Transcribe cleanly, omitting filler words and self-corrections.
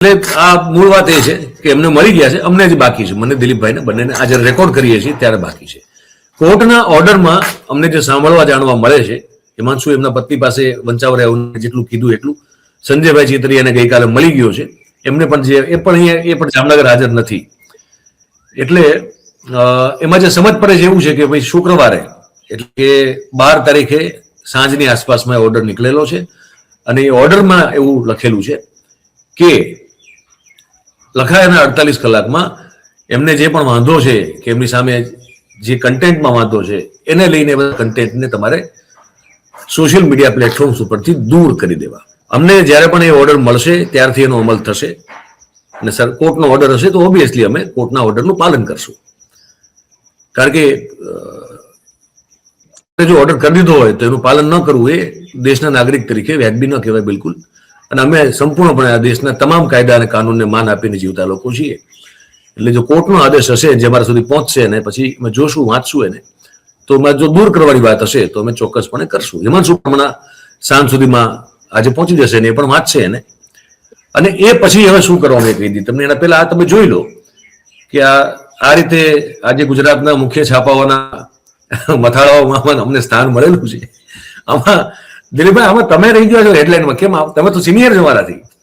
એટલે આ મૂળ વાત એ છે કે એમને મળી ગયા છે, અમને જ બાકી છે, મને દિલીપભાઈને બંનેને આજે રેકોર્ડ કરીએ છીએ ત્યારે બાકી છે. કોર્ટના ઓર્ડરમાં અમને જે સાંભળવા જાણવા મળે છે, હિમાંશુ એમના પત્ની પાસે વંચાવર જેટલું કીધું એટલું સંજયભાઈ ચીતરિયાને ગઈકાલે મળી ગયો છે. એમને પણ એ પણ જામનગર હાજર નથી. એટલે એમાં જે સમજ પડે છે એવું છે કે ભાઈ શુક્રવારે એટલે કે 12 તારીખે સાંજની આસપાસમાં ઓર્ડર નીકળેલો છે અને એ ઓર્ડરમાં એવું લખેલું છે કે લખાયાના 48 કલાકમાં એમને જે પણ વાંધો છે કે એમની સામે જે કન્ટેન્ટમાં વાંધો છે એને લઈને કન્ટેન્ટને તમારે સોશિયલ મીડિયા પ્લેટફોર્મ્સ ઉપરથી દૂર કરી દેવા. અમને જ્યારે પણ એ ઓર્ડર મળશે ત્યારથી એનો અમલ થશે અને સર કોર્ટનો ઓર્ડર હશે તો ઓબ્વિયસલી અમે કોર્ટના ઓર્ડરનું પાલન કરશું. કારણ કે જો ઓર્ડર કરી દીધો હોય તો એનું પાલન ન કરવું એ દેશના નાગરિક તરીકે વ્યાજબી ન કહેવાય બિલકુલ. અને અમે સંપૂર્ણપણે આ દેશના તમામ કાયદા અને કાનૂનને માન આપીને જીવતા લોકો છીએ. એટલે જો કોર્ટનો આદેશ હશે જે અમારા સુધી પહોંચશે અને પછી અમે જોશું વાંચશું એને તો જો દૂર કરવાની વાત હશે તો અમે ચોક્કસપણે કરશું. હિમાંશુ હમણાં સાંજ સુધીમાં આજે પહોંચી જશે ને એ પણ વાંચશે એને. અને એ પછી હવે શું કરવાનું એ કહી દીધું તમને. એના પહેલા આ તમે જોઈ લો કે આ રીતે આજે ગુજરાતના મુખ્ય છાપાઓના મથાળાઓમાં અમને સ્થાન મળેલું છે. આમાં દિલીપભાઈ આમાં તમે રહી ગયા છો હેડલાઇનમાં. કેમ? તમે તો સિનિયર છો મારાથી.